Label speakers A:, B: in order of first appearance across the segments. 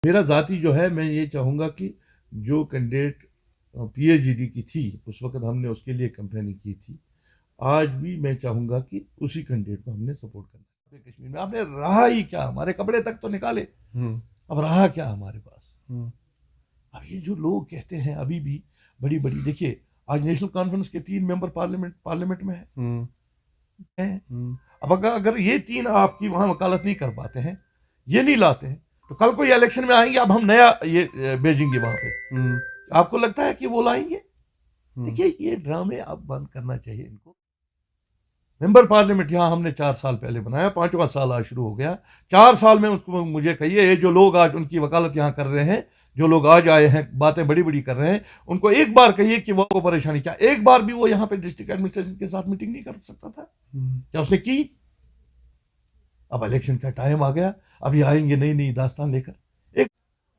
A: मेरा ज़ाती जो है, मैं ये चाहूँगा कि जो कैंडिडेट पीएचडी की थी उस वक्त हमने उसके लिए कैंपेनिंग की थी, आज भी मैं चाहूँगा कि उसी कैंडिडेट को हमने सपोर्ट करना है। कश्मीर में आपने रहा ही क्या, हमारे कपड़े तक तो निकाले, अब रहा क्या हमारे पास। अब ये जो लोग कहते हैं अभी भी बड़ी बड़ी, देखिए आज नेशनल कॉन्फ्रेंस के 3 मेंबर पार्लियामेंट में है। अब अगर ये 3 आपकी वहां वकालत नहीं कर पाते हैं, ये नहीं लाते हैं, तो कल को ये इलेक्शन में आएंगे, अब हम नया ये भेजेंगे वहां पे। आपको लगता है कि वो लाएंगे? देखिए ये ड्रामे अब बंद करना चाहिए इनको। मेंबर पार्लियामेंट यहाँ हमने 4 साल पहले बनाया, 5वां साल आज शुरू हो गया। 4 साल में उसको मुझे कहिए, ये जो लोग आज उनकी वकालत यहाँ कर रहे हैं, जो लोग आज आए हैं बातें बड़ी बड़ी कर रहे हैं, उनको एक बार कहिए कि वो को परेशानी क्या, एक बार भी वो यहाँ पे डिस्ट्रिक्ट एडमिनिस्ट्रेशन के साथ मीटिंग नहीं कर सकता था? क्या उसने की? अब इलेक्शन का टाइम आ गया, अभी आएंगे नई नई दास्तान लेकर। एक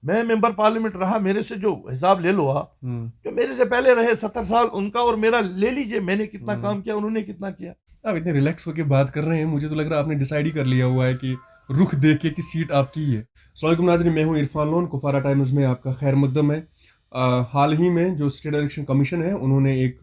A: मैं मेंबर पार्लियामेंट रहा, मेरे से जो हिसाब ले लो आप, जो मेरे से पहले रहे 70 साल, उनका और मेरा ले लीजिए, मैंने कितना काम किया, उन्होंने कितना किया।
B: आप इतने रिलैक्स होकर बात कर रहे हैं, मुझे तो लग रहा है आपने डिसाइड ही कर लिया हुआ है कि रुख देख के कि सीट आपकी ही है। अस्सलाम नाज़रीन, मैं हूं इरफान लोन, कुफारा टाइम्स में आपका खैर मकदम है। हाल ही में जो स्टेट इलेक्शन कमीशन है, उन्होंने एक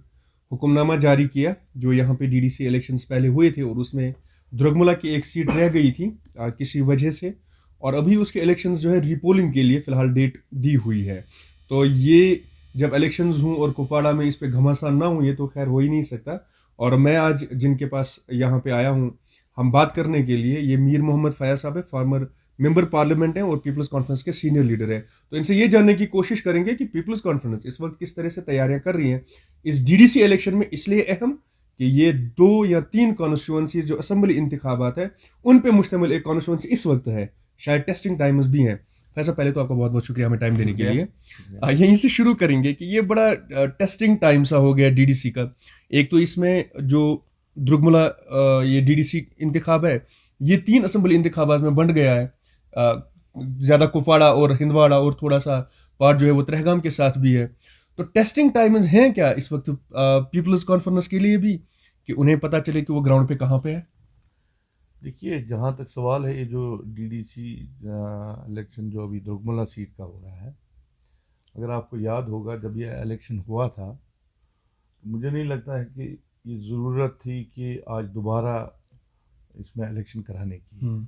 B: हुक्मनामा जारी किया जो यहाँ पे डीडीसी इलेक्शंस पहले हुए थे, और उसमें दुर्गमुला की एक सीट रह गई थी किसी वजह से, और अभी उसके इलेक्शंस जो है रीपोलिंग के लिए फ़िलहाल डेट दी हुई है। तो ये जब इलेक्शंस हों और कुपवाड़ा में इस पर घमासान ना हो, ये तो खैर हो ही नहीं सकता। और मैं आज जिनके पास यहाँ पे आया हूँ हम बात करने के लिए, ये मीर मोहम्मद फयाज साहब है, फार्मर मेंबर पार्लियामेंट है और पीपल्स कॉन्फ्रेंस के सीनियर लीडर है। तो इनसे ये जानने की कोशिश करेंगे कि पीपल्स कॉन्फ्रेंस इस वक्त किस तरह से तैयारियां कर रही हैं इस डीडीसी इलेक्शन में, इसलिए अहम कि ये 2 या 3 कॉन्स्टिट्यूंसीज जो असम्बली इंतखाबात है उन पे मुश्तमिल एक कॉन्स्टिट्यूंसी इस वक्त है, शायद टेस्टिंग टाइम्स भी हैं। फैसा, पहले तो आपका बहुत बहुत शुक्रिया हमें टाइम देने के लिए। यहीं से शुरू करेंगे कि ये बड़ा टेस्टिंग टाइम सा हो गया डीडीसी का। एक तो इसमें जो द्रुगमुला ये डीडीसी इंतखाब है, ये 3 असम्बली इंतखाबात में बंट गया है। ज़्यादा कुपवाड़ा और हिंदवाड़ा और थोड़ा सा पार्ट जो है वो त्रेहगाम के साथ भी है। तो टेस्टिंग टाइम्स हैं क्या इस वक्त पीपल्स कॉन्फ्रेंस के लिए भी, कि उन्हें पता चले कि वो ग्राउंड पे कहाँ पे है?
A: देखिए जहाँ तक सवाल है, ये जो डीडीसी इलेक्शन जो अभी दुर्गमुला सीट का हो रहा है, अगर आपको याद होगा जब ये इलेक्शन हुआ था, तो मुझे नहीं लगता है कि ये ज़रूरत थी कि आज दोबारा इसमें इलेक्शन कराने की।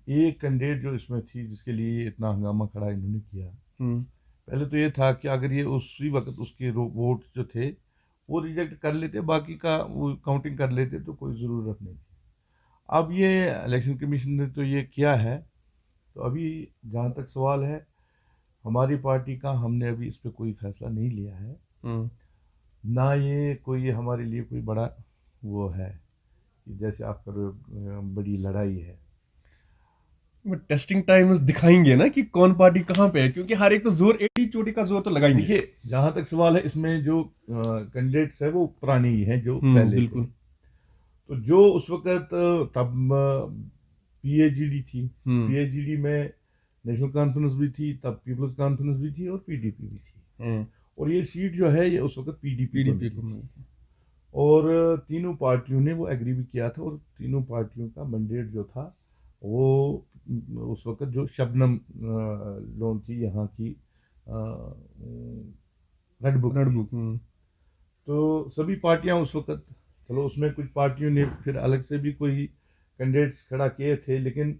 A: एक कैंडिडेट जो इसमें थी जिसके लिए इतना हंगामा खड़ा इन्होंने किया, पहले तो ये था कि अगर ये उसी वक्त उसके वोट जो थे वो रिजेक्ट कर लेते, बाकी का वो काउंटिंग कर लेते, तो कोई ज़रूरत नहीं थी। अब ये इलेक्शन कमीशन ने तो ये किया है, तो अभी जहाँ तक सवाल है हमारी पार्टी का, हमने अभी इस पर कोई फैसला नहीं लिया है। ना ये कोई हमारे लिए कोई बड़ा वो है कि जैसे आप कर रहे हो बड़ी लड़ाई है।
B: टेस्टिंग टाइम्स दिखाएंगे ना कि कौन पार्टी कहाँ पे है, क्योंकि हर एक तो जोर, एड़ी चोटी का जोर तो लगा ही नहीं।
A: देखिए जहाँ तक सवाल है, इसमें जो कैंडिडेट्स है वो पुराने ही हैं जो पहले
B: बिल्कुल।
A: थे। तो जो उस वक्त तब पीएचडी थी, पीएचडी में नेशनल कॉन्फ्रेंस भी थी, तब पीपल्स कॉन्फ्रेंस भी थी और पीडीपी भी थी। और ये सीट जो है ये उस वक्त पीडीपी को मिली थी। और तीनों पार्टियों ने वो एग्री भी किया था, और तीनों पार्टियों का मैंडेट जो था वो उस वक्त जो शबनम लोन थी यहाँ की रेड बुक, तो सभी पार्टियां उस वक्त, चलो उसमें कुछ पार्टियों ने फिर अलग से भी कोई कैंडिडेट्स खड़ा किए थे, लेकिन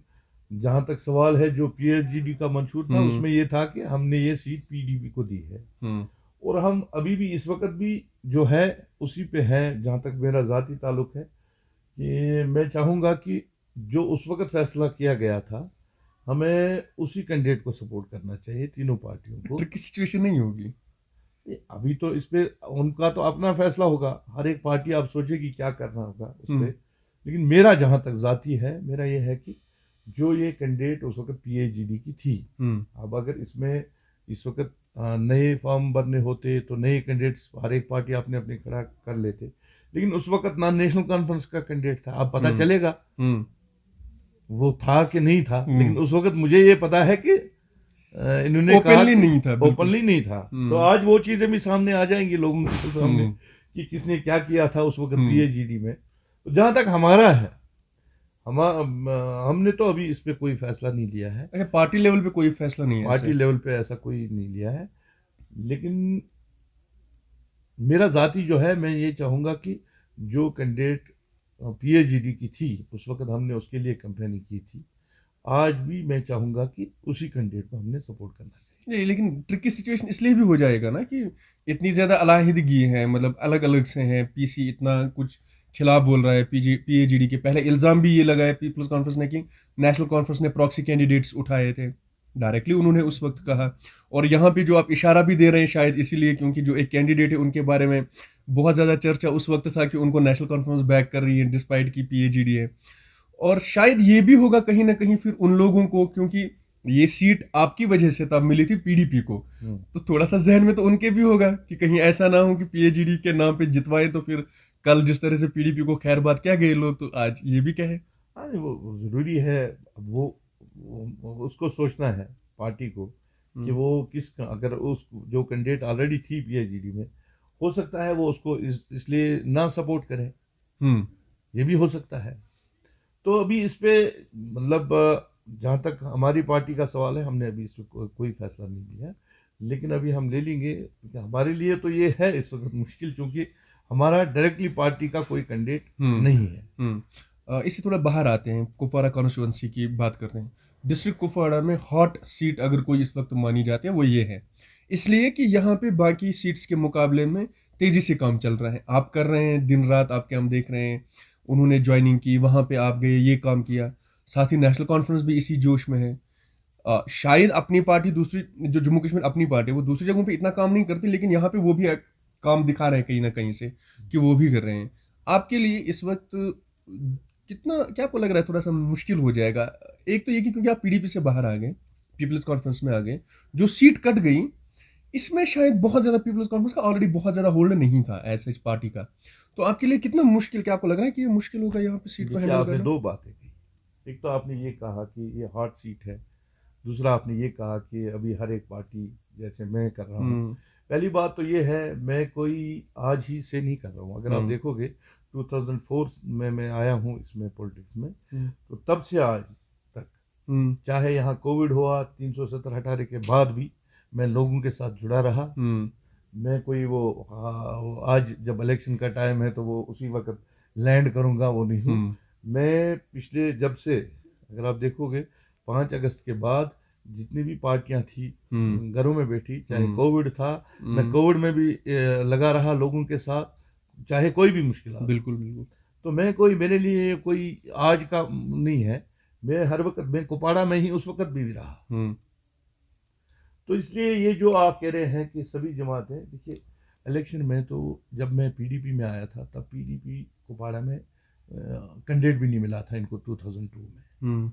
A: जहाँ तक सवाल है जो पीएचडी का मंशूर था उसमें ये था कि हमने ये सीट पीडीपी को दी है। और हम अभी भी इस वक्त भी जो है उसी पे हैं। जहाँ तक मेरा ज़ाती ताल्लुक है कि मैं चाहूँगा कि जो उस वक्त फैसला किया गया था, हमें उसी कैंडिडेट को सपोर्ट करना चाहिए, तीनों पार्टियों को।
B: ट्रिकी सिचुएशन नहीं होगी
A: अभी तो इस पे उनका तो अपना फैसला होगा, हर एक पार्टी आप सोचेगी क्या करना होगा उस पर। लेकिन मेरा जहाँ तक ज़ाती है, मेरा ये है कि जो ये कैंडिडेट उस वक्त पीएचडी की थी, अब अगर इसमें इस वक्त नए फॉर्म भरने होते तो नए कैंडिडेट्स हर एक पार्टी अपने अपने खड़ा कर लेते, लेकिन उस वक्त ना नेशनल कॉन्फ्रेंस का कैंडिडेट था। अब पता चलेगा वो था कि नहीं था, लेकिन उस वक्त मुझे ये पता है कि इन्होंने कहा
B: नहीं था,
A: ओपनली नहीं था। तो आज वो चीजें भी सामने आ जाएंगी लोगों के सामने कि किसने क्या किया था उस वक्त पीएचडी में। तो जहां तक हमारा है, हमने तो अभी इस पे कोई फैसला नहीं लिया है,
B: अच्छा, पार्टी लेवल पे कोई फैसला नहीं है
A: पार्टी
B: ऐसे?
A: लेवल पे ऐसा कोई नहीं लिया है। लेकिन मेरा ज़ाती जो है, मैं ये चाहूँगा कि जो कैंडिडेट पीएचडी की थी उस वक्त हमने उसके लिए कैंपेनिंग की थी, आज भी मैं चाहूँगा कि उसी कैंडिडेट को हमने सपोर्ट करना चाहिए।
B: नहीं, लेकिन ट्रिकी सिचुएशन इसलिए भी हो जाएगा ना कि इतनी ज्यादा अलाहिदगी है, मतलब अलग अलग से हैं। पीसी इतना कुछ खिलाफ बोल रहा है पीएजीडी के। पहले इल्जाम भी ये लगाया पीपल्स कॉन्फ्रेंस ने कि नेशनल कॉन्फ्रेंस ने प्रॉक्सी कैंडिडेट्स उठाए थे, डायरेक्टली उन्होंने उस वक्त कहा। और यहाँ पे जो आप इशारा भी दे रहे हैं शायद इसीलिए क्योंकि जो एक कैंडिडेट है उनके बारे में बहुत ज्यादा चर्चा उस वक्त था कि उनको नेशनल कॉन्फ्रेंस बैक कर रही है डिस्पाइट की पीएजीडी है। और शायद ये भी होगा कहीं ना कहीं फिर उन लोगों को, क्योंकि ये सीट आपकी वजह से तब मिली थी पीडीपी को, तो थोड़ा सा जहन में तो उनके भी होगा कि कहीं ऐसा ना हो कि पीएचडी के नाम पे जितवाए तो फिर कल जिस तरह से पीडीपी को खैर बात क्या गए लोग, तो आज ये भी कहे।
A: हाँ, वो ज़रूरी है। अब उसको सोचना है पार्टी को कि वो अगर उस जो कैंडिडेट ऑलरेडी थी पीएचडी में, हो सकता है वो उसको इसलिए ना सपोर्ट करे,
B: हम्म
A: ये भी हो सकता है। तो अभी इस पे मतलब जहाँ तक हमारी पार्टी का सवाल है, हमने अभी इस पे कोई फैसला नहीं लिया, लेकिन अभी हम ले लेंगे क्योंकि हमारे लिए तो ये है इस वक्त मुश्किल, क्योंकि हमारा डायरेक्टली पार्टी का कोई कैंडिडेट नहीं है।
B: इससे थोड़ा बाहर आते हैं, कुपवाड़ा कॉन्स्टिट्यूंसी की बात करते हैं। डिस्ट्रिक्ट कुपवाड़ा में हॉट सीट अगर कोई इस वक्त मानी जाती है वो ये है, इसलिए कि यहाँ पे बाकी सीट्स के मुकाबले में तेजी से काम चल रहा है। आप कर रहे हैं, दिन रात आपके हम देख रहे हैं। उन्होंने ज्वाइनिंग की, वहाँ पे आप गए, ये काम किया। साथ ही नेशनल कॉन्फ्रेंस भी इसी जोश में है। शायद अपनी पार्टी दूसरी, जो जम्मू कश्मीर अपनी पार्टी है, वो दूसरी जगहों पे इतना काम नहीं करती, लेकिन यहाँ पे वो भी काम दिखा रहे हैं कहीं ना कहीं से कि वो भी कर रहे हैं। आपके लिए इस वक्त कितना, क्या आपको लग रहा है थोड़ा सा मुश्किल हो जाएगा? एक तो ये कि क्योंकि आप पीडीपी से बाहर आ गए, पीपल्स कॉन्फ्रेंस में आ गए, जो सीट कट गई इसमें शायद बहुत ज्यादा पीपल्स कॉन्फ्रेंस का ऑलरेडी बहुत ज्यादा होल्ड नहीं था एज सच पार्टी का। तो आपके लिए कितना मुश्किल, क्या आपको लग रहा है कि ये मुश्किल होगा यहाँ पे सीट को
A: देखिए,
B: हैंडल
A: आपने
B: करना?
A: दो बातें कही। एक तो आपने ये कहा कि ये हॉट सीट है, दूसरा आपने ये कहा कि अभी हर एक पार्टी जैसे मैं कर रहा हूँ।
B: हम्म
A: पहली बात तो ये है, मैं कोई आज ही से नहीं कर रहा हूँ। अगर आप
B: हम्म
A: देखोगे 2004 में मैं आया हूँ इसमें पॉलिटिक्स में,
B: हम्म
A: तो तब से आज तक,
B: हम्म
A: चाहे यहाँ कोविड हुआ, 370 हटाने के बाद भी मैं लोगों के साथ जुड़ा रहा।
B: हम्म
A: मैं कोई वो आज जब इलेक्शन का टाइम है तो वो उसी वक्त लैंड करूँगा, वो नहीं हूँ।
B: हम्म
A: मैं पिछले जब से, अगर आप देखोगे 5 अगस्त के बाद जितनी भी पार्टियां थी घरों में बैठी, चाहे कोविड था, मैं कोविड में भी लगा रहा लोगों के साथ, चाहे कोई भी मुश्किल आ।
B: बिल्कुल बिल्कुल।
A: तो मैं कोई, मेरे लिए कोई आज का नहीं है। मैं हर वक्त, मैं कुपाड़ा में ही उस वक्त भी रहा। तो इसलिए ये जो आप कह रहे हैं कि सभी जमातें, देखिए इलेक्शन में तो जब मैं पीडीपी में आया था तब पीडीपी कुपाड़ा में कैंडिडेट भी नहीं मिला था इनको 2002 में।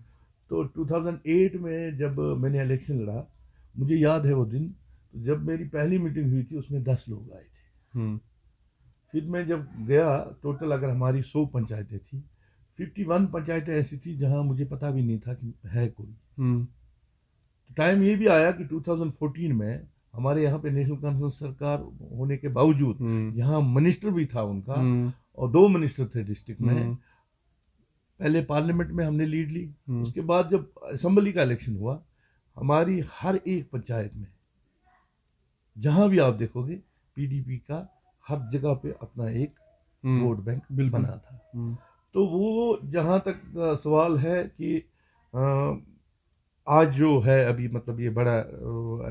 A: तो 2008 में जब मैंने इलेक्शन लड़ा, मुझे याद है वो दिन, तो जब मेरी पहली मीटिंग हुई थी उसमें 10 लोग आए थे। फिर मैं जब गया, टोटल अगर हमारी 100 पंचायतें थी, 51 पंचायतें ऐसी थी जहां मुझे पता भी नहीं था कि है कोई। तो टाइम ये भी आया कि 2014 में हमारे यहाँ पे नेशनल कॉन्फ्रेंस सरकार होने के बावजूद यहाँ मिनिस्टर भी था उनका, और 2 मिनिस्टर थे डिस्ट्रिक्ट में। पहले पार्लियामेंट में हमने लीड ली, उसके बाद जब असेंबली का इलेक्शन हुआ, हमारी हर एक पंचायत में जहां भी आप देखोगे पीडीपी का हर जगह पे अपना एक वोट बैंक बना था। तो वो जहां तक सवाल है कि आज जो है अभी, मतलब ये बड़ा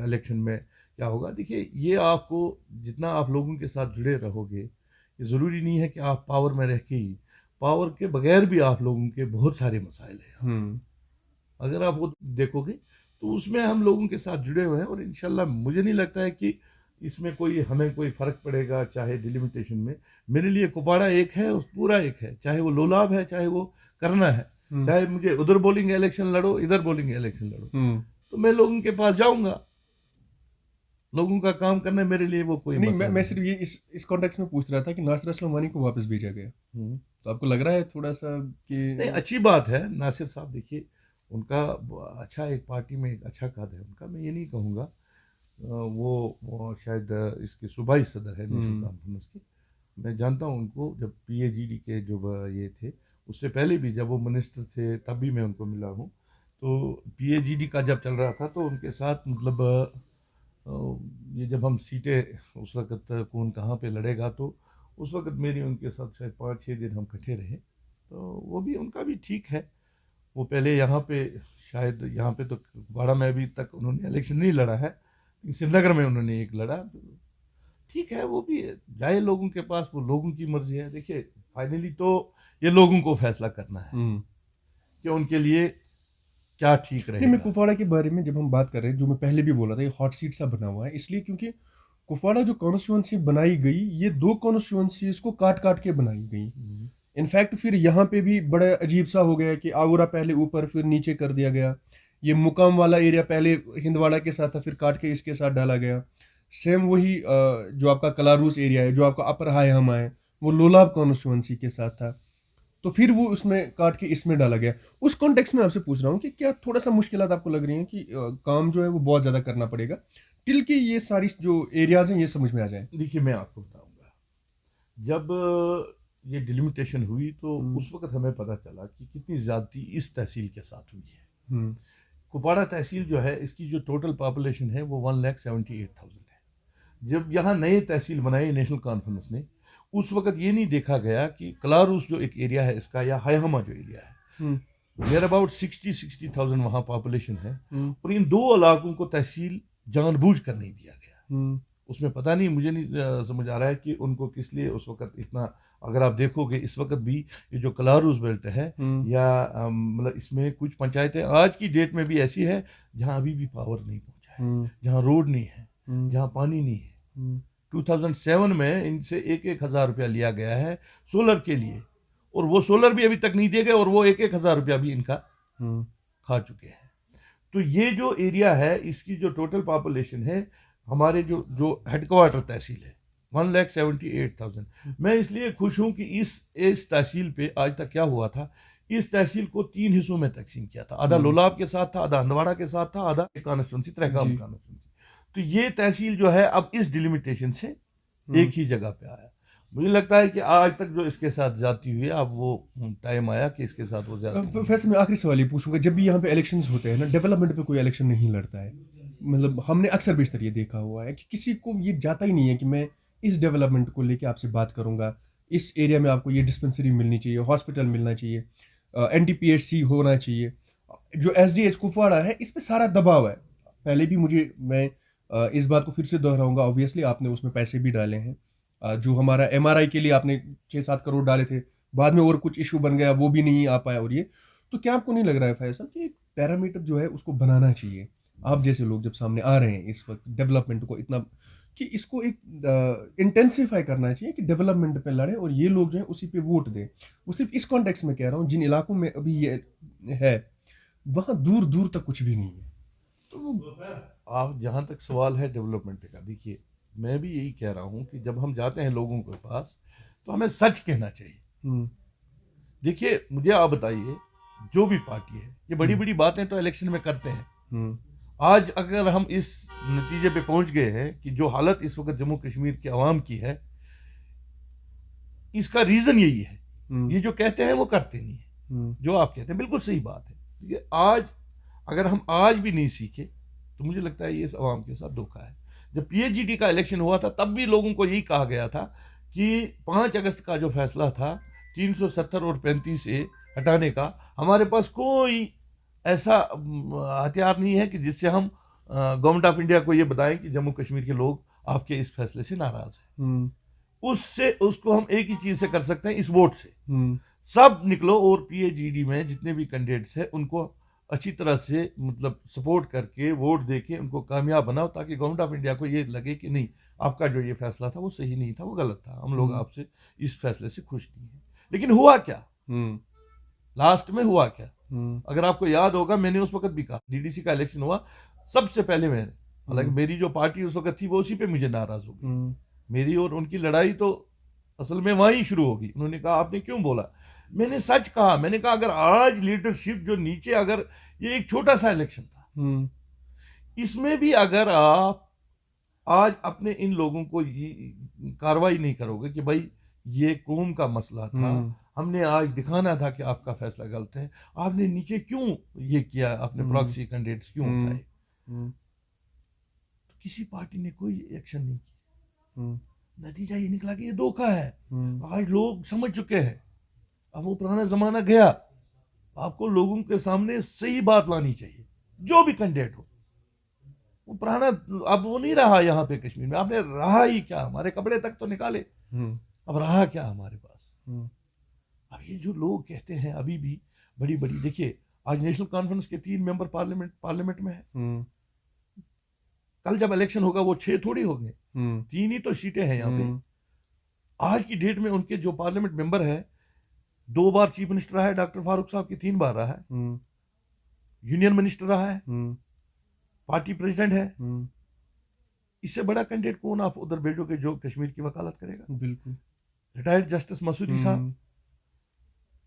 A: इलेक्शन में क्या होगा, देखिए ये आपको जितना आप लोगों के साथ जुड़े रहोगे, ये ज़रूरी नहीं है कि आप पावर में रह के ही, पावर के बगैर भी आप लोगों के बहुत सारे मसाइल हैं। अगर आप वो देखोगे तो उसमें हम लोगों के साथ जुड़े हुए हैं, और इंशाल्लाह मुझे नहीं लगता है कि इसमें कोई हमें कोई फ़र्क पड़ेगा, चाहे डिलिमिटेशन में। मेरे लिए कुपाड़ा एक है, उस पूरा एक है, चाहे वो लोलाब है, चाहे वो करना है, चाहे मुझे उधर बोलेंगे इलेक्शन लड़ो, इधर बोलेंगे इलेक्शन लड़ो, तो मैं लोगों के पास जाऊंगा। लोगों का काम करना मेरे लिए वो कोई
B: नहीं,
A: मसला
B: मैं सिर्फ ये इस कॉन्टेक्स्ट में पूछ रहा था कि नासिर असलम वानी को वापस भेजा गया, तो आपको लग रहा है थोड़ा सा कि
A: नहीं, अच्छी बात है। नासिर साहब देखिए, उनका अच्छा, एक पार्टी में एक अच्छा कद है उनका, मैं ये नहीं कहूँगा। वो शायद इसके सूबाई सदर है नेशनल कॉन्फ्रेंस के। मैं जानता हूँ उनको, जब पीएजीडी के जो ये थे उससे पहले भी जब वो मिनिस्टर थे तब भी मैं उनको मिला हूँ। तो PAGD का जब चल रहा था तो उनके साथ मतलब ये जब हम सीटें उस वक्त कौन कहाँ पे लड़ेगा, तो उस वक्त मेरी उनके साथ शायद 5-6 दिन हम इकट्ठे रहे। तो वो भी उनका भी ठीक है। वो पहले यहाँ पे शायद यहाँ पे तो कुपवाड़ा में अभी तक उन्होंने इलेक्शन नहीं लड़ा है, लेकिन श्रीनगर में उन्होंने एक लड़ा। ठीक है, वो भी जाए लोगों के पास, वो लोगों की मर्जी है। देखिए फाइनली तो ये लोगों को फैसला करना है कि उनके लिए क्या ठीक
B: नहीं, मैं
A: रहेगा।
B: कुपवाड़ा के बारे में जब हम बात कर रहे हैं, जो मैं पहले भी बोला था, ये हॉट सीट सा बना हुआ है इसलिए क्योंकि कुपवाड़ा जो कॉन्स्टिट्यूंसी बनाई गई, ये 2 कॉन्स्टिट्यूंसीज को काट काट के बनाई गई। इनफैक्ट फिर यहाँ पे भी बड़ा अजीब सा हो गया कि आगोरा पहले ऊपर फिर नीचे कर दिया गया। ये मुकाम वाला एरिया पहले हिंदवाड़ा के साथ था, फिर काट के इसके साथ डाला गया। सेम वही जो आपका कलारूस एरिया है, जो आपका अपर हाई हमा है, वो लोलाब कॉन्स्टिट्यूंसी के साथ था, तो फिर वो उसमें काट के इसमें डाला गया। उस कॉन्टेक्स्ट में आपसे पूछ रहा हूँ कि क्या थोड़ा सा मुश्किलात आपको लग रही हैं कि काम जो है वो बहुत ज़्यादा करना पड़ेगा टिल के ये सारी जो एरियाज हैं ये समझ में आ जाए?
A: देखिए मैं आपको बताऊंगा, जब ये डिलिमिटेशन हुई तो उस वक्त हमें पता चला कि कितनी ज्यादती इस तहसील के साथ हुई है। कुपवाड़ा तहसील जो है, इसकी जो टोटल पॉपुलेशन है वो 1,78,000 है। जब यहाँ नए तहसील बनाए नेशनल कॉन्फ्रेंस ने, उस वक्त ये नहीं देखा गया कि कलारूस जो एक एरिया है इसका, या हायहमा जो एरिया है, नियर अबाउट 60,000 वहाँ पॉपुलेशन है, और इन 2 इलाकों को तहसील जानबूझ कर नहीं दिया गया। उसमें पता नहीं, मुझे नहीं समझ आ रहा है कि उनको किस लिए उस वक्त इतना। अगर आप देखोगे इस वक्त भी ये जो कलारूस बेल्ट है, या मतलब इसमें कुछ पंचायतें आज की डेट में भी ऐसी है जहाँ अभी भी पावर नहीं पहुंचा है, जहाँ रोड नहीं है, जहाँ पानी नहीं है। 2007 में इनसे 1,000 रुपया लिया गया है सोलर के लिए, और वो सोलर भी अभी तक नहीं दिए गए, और वो 1,000 रुपया भी इनका खा चुके हैं। तो ये जो एरिया है, इसकी जो टोटल पॉपुलेशन है, हमारे जो हेडक्वार्टर तहसील है 1,78,000। मैं इसलिए खुश हूं कि इस तहसील पे आज तक क्या हुआ था, इस तहसील को 3 हिस्सों में तकसीम किया था। आधा लोलाब के साथ था, आधा हंदवाड़ा के साथ था, आधा कॉन्स्टिट्यूंसी त्रेगाम कॉन्स्टिट्यूंसी। तो ये तहसील जो है अब इस डिलिमिटेशन से एक ही जगह पे आया। मुझे लगता है कि आज तक जो इसके साथ जाती हुई है, अब वो टाइम आया कि इसके साथ वो जाती।
B: वैसे मैं आखिरी सवाल ये पूछूंगा, जब भी यहाँ पे इलेक्शंस होते हैं ना, डेवलपमेंट पे कोई इलेक्शन नहीं लड़ता है। मतलब हमने अक्सर बेशतर ये देखा हुआ है कि किसी को ये जाता ही नहीं है कि मैं इस डेवलपमेंट को लेके आपसे बात करूंगा, इस एरिया में आपको ये डिस्पेंसरी मिलनी चाहिए, हॉस्पिटल मिलना चाहिए, NTPHC होना चाहिए। जो SDH कुपवाड़ा है, इस पर सारा दबाव है। पहले भी मैं इस बात को फिर से दोहराऊंगा, ऑब्वियसली आपने उसमें पैसे भी डाले हैं। जो हमारा MRI के लिए आपने 6-7 करोड़ डाले थे, बाद में और कुछ इशू बन गया, वो भी नहीं आ पाया। और ये तो क्या आपको नहीं लग रहा है फैसल कि एक पैरामीटर जो है उसको बनाना चाहिए? आप जैसे लोग जब सामने आ रहे हैं इस वक्त डेवलपमेंट को इतना, कि इसको एक इंटेंसिफाई करना चाहिए कि डेवलपमेंट पे लड़े और ये लोग जो है उसी पे वोट दें। वो सिर्फ इस कॉन्टेक्स्ट में कह रहा हूँ, जिन इलाकों में अभी ये है वहाँ दूर दूर तक कुछ भी नहीं है।
A: तो आप जहाँ तक सवाल है डेवलपमेंट का, देखिए मैं भी यही कह रहा हूँ कि जब हम जाते हैं लोगों के पास तो हमें सच कहना चाहिए। देखिए मुझे आप बताइए, जो भी पार्टी है, ये बड़ी बड़ी बातें तो इलेक्शन में करते हैं। आज अगर हम इस नतीजे पे पहुंच गए हैं कि जो हालत इस वक्त जम्मू कश्मीर के अवाम की है, इसका रीजन यही है। ये जो कहते हैं वो करते नहीं है। जो आप कहते हैं बिल्कुल सही बात है। ये आज अगर हम आज भी नहीं सीखे तो मुझे लगता है ये इस अवाम के साथ धोखा है। जब PAGD का इलेक्शन हुआ था तब भी लोगों को यही कहा गया था कि 5 अगस्त का जो फैसला था 370 और 35 से हटाने का, हमारे पास कोई ऐसा हथियार नहीं है कि जिससे हम गवर्नमेंट ऑफ इंडिया को ये बताएं कि जम्मू कश्मीर के लोग आपके इस फैसले से नाराज हैं। उससे उसको हम एक ही चीज से कर सकते हैं, इस वोट से। सब निकलो और PAGD में जितने भी कैंडिडेट्स हैं उनको अच्छी तरह से मतलब सपोर्ट करके वोट देके उनको कामयाब बनाओ, ताकि गवर्नमेंट ऑफ इंडिया को ये लगे कि नहीं, आपका जो ये फैसला था वो सही नहीं था, वो गलत था, हम लोग आपसे इस फैसले से खुश नहीं है। लेकिन हुआ क्या, लास्ट में हुआ क्या? अगर आपको याद होगा, मैंने उस वक्त भी कहा, DDC का इलेक्शन हुआ सबसे पहले मैंने, हालांकि मेरी जो पार्टी उस वक्त थी वो उसी पे मुझे नाराज हो गई। मेरी और उनकी लड़ाई तो असल में वहीं शुरू होगी। उन्होंने कहा आपने क्यों बोला, मैंने सच कहा। मैंने कहा अगर आज लीडरशिप जो नीचे, अगर ये एक छोटा सा इलेक्शन था, इसमें भी अगर आप आज अपने इन लोगों को कार्रवाई नहीं करोगे कि भाई ये कौम का मसला था, हमने आज दिखाना था कि आपका फैसला गलत है, आपने नीचे क्यों ये किया, आपने प्रॉक्सी कैंडिडेट्स क्यों उठाए? तो किसी पार्टी ने कोई एक्शन नहीं किया। नतीजा ये निकला कि ये धोखा है। आज लोग समझ चुके हैं, अब वो पुराना जमाना गया। आपको लोगों के सामने सही बात लानी चाहिए, जो भी कैंडिडेट हो। वो पुराना अब वो नहीं रहा यहाँ पे कश्मीर में। आपने रहा ही क्या, हमारे कपड़े तक तो निकाले, अब रहा क्या हमारे पास? अब ये जो लोग कहते हैं अभी भी बड़ी बड़ी, देखिए आज नेशनल कॉन्फ्रेंस के 3 मेंबर पार्लियामेंट में है। कल जब इलेक्शन होगा वो 6 थोड़ी होंगे, 3 ही तो सीटें हैं यहाँ पे। आज की डेट में उनके जो पार्लियामेंट मेंबर है, 2 बार चीफ मिनिस्टर रहा है डॉक्टर फारूक साहब की, 3 बार रहा है, यूनियन मिनिस्टर रहा है, पार्टी प्रेसिडेंट है। इससे बड़ा कैंडिडेट कौन आप उधर भेजोगे जो कश्मीर की वकालत करेगा?
B: बिल्कुल।
A: रिटायर्ड जस्टिस मसूदी साहब,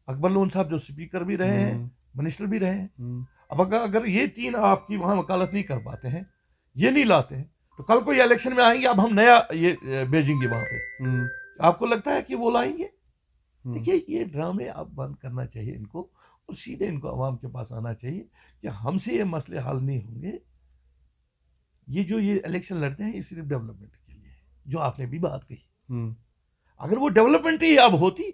A: अकबर लोन साहब जो स्पीकर भी रहे हैं, मिनिस्टर भी रहे हैं। अब अगर ये 3 आपकी वहां वकालत नहीं कर पाते हैं, ये नहीं लाते हैं, तो कल को ये इलेक्शन में आएंगे, अब हम नया ये भेजेंगे वहां पे। आपको लगता है कि वो लाएंगे? देखिए ये ड्रामे आप बंद करना चाहिए इनको, और सीधे इनको आवाम के पास आना चाहिए कि हमसे ये मसले हल नहीं होंगे। ये इलेक्शन लड़ते हैं ये सिर्फ डेवलपमेंट के लिए, जो आपने भी बात कही। अगर वो डेवलपमेंट ही अब होती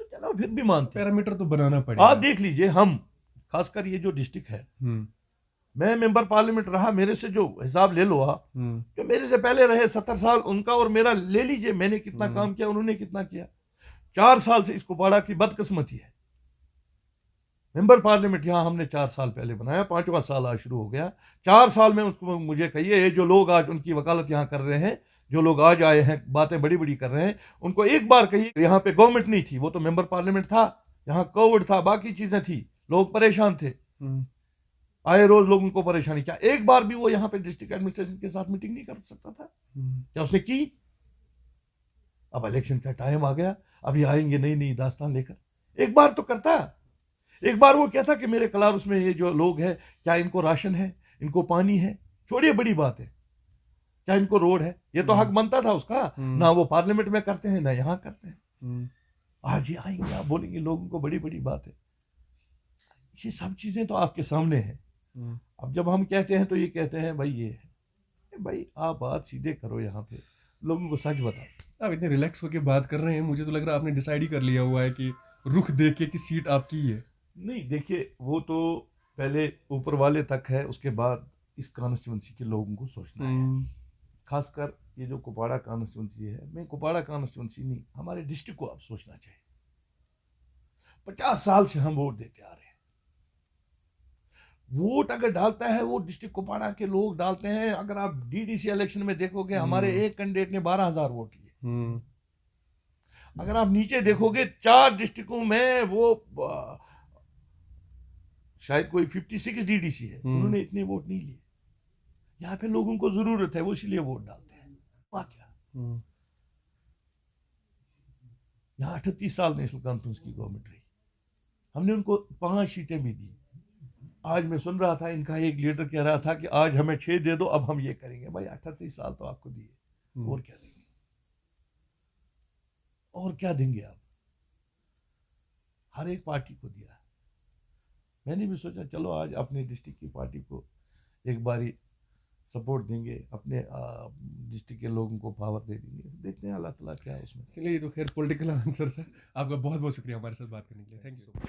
A: तो चलो फिर भी मानते।
B: पैरामीटर तो बनाना पड़ेगा।
A: आप देख लीजिए, हम खासकर ये जो डिस्ट्रिक्ट है, मैं मेंबर पार्लियामेंट रहा, मेरे से जो हिसाब ले लो आप, जो मेरे से पहले रहे 70 साल, उनका और मेरा ले लीजिए, मैंने कितना काम किया, उन्होंने कितना किया। 4 साल से इस कुपवाड़ा की बदकिस्मती है। मेंबर पार्लियामेंट यहाँ हमने 4 साल पहले बनाया, 5वां साल आज शुरू हो गया। 4 साल में उसको मुझे कहिए, जो लोग आज उनकी वकालत यहाँ कर रहे हैं, जो लोग आज आए हैं बातें बड़ी बड़ी कर रहे हैं, उनको एक बार कहिए यहाँ पे गवर्नमेंट नहीं थी, वो तो मेंबर पार्लियामेंट था, यहाँ कोविड था, बाकी चीजें थी, लोग परेशान थे, आए रोज लोगों को परेशानी। क्या एक बार भी वो यहाँ पे डिस्ट्रिक्ट एडमिनिस्ट्रेशन के साथ मीटिंग नहीं कर सकता था? क्या उसने की? अब इलेक्शन का टाइम आ गया, अभी आएंगे नई नई दास्तान लेकर। एक बार तो करता, एक बार वो कहता कि मेरे कलारुस में ये जो लोग हैं, क्या इनको राशन है, इनको पानी है, छोड़िए बड़ी बात है, क्या इनको रोड है, ये तो हक बनता था उसका। ना वो पार्लियामेंट में करते हैं, ना यहाँ करते हैं। आज ये आएंगे, आप बोलेंगे लोगों को बड़ी बड़ी बात है। ये सब चीजें तो आपके सामने है। अब जब हम कहते हैं तो ये कहते हैं भाई ये है। भाई आप बात सीधे करो, यहाँ पे लोगों को सच बताओ।
B: आप इतने रिलैक्स होकर बात कर रहे हैं, मुझे तो लग रहा है आपने डिसाइड ही कर लिया हुआ है कि रुख देख के कि सीट आपकी है।
A: नहीं, देखिए वो तो पहले ऊपर वाले तक है, उसके बाद इस कॉन्स्टिट्यूंसी के लोगों को सोचना है। खासकर ये जो कुपवाड़ा कॉन्स्टिट्यूंसी है, मैं कुपवाड़ा कॉन्स्टिट्यूंसी नहीं, हमारे डिस्ट्रिक्ट को अब सोचना चाहिए। 50 साल से हम वोट देते आ रहे हैं। वोट अगर डालता है वो डिस्ट्रिक्ट कुपवाड़ा के लोग डालते हैं। अगर आप डीडीसी इलेक्शन में देखोगे, हमारे एक कैंडिडेट ने 12,000 वोट लिए। अगर आप नीचे देखोगे 4 डिस्ट्रिक्टों में वो शायद कोई 56 डीडीसी है, उन्होंने इतने वोट नहीं लिए। यहाँ पे लोगों को जरूरत है, वो इसलिए वोट डालते हैं। क्या यहाँ 38 साल नेशनल कॉन्फ्रेंस की गवर्नमेंट रही, हमने उनको 5 सीटें भी दी। आज मैं सुन रहा था, इनका एक लीडर कह रहा था कि आज हमें 6 दे दो, अब हम ये करेंगे। भाई 38 साल तो आपको दिए, और क्या देंगे? और क्या देंगे आप? हर एक पार्टी को दिया। मैंने भी सोचा चलो आज अपने डिस्ट्रिक्ट की पार्टी को एक बारी सपोर्ट देंगे, अपने डिस्ट्रिक्ट के लोगों को पावर दे देंगे। देखते हैं अल्लाह ताला क्या है उसमें।
B: चलिए, ये तो खैर पॉलिटिकल आंसर था। आपका बहुत बहुत शुक्रिया हमारे साथ बात करने के लिए। Thank you so much.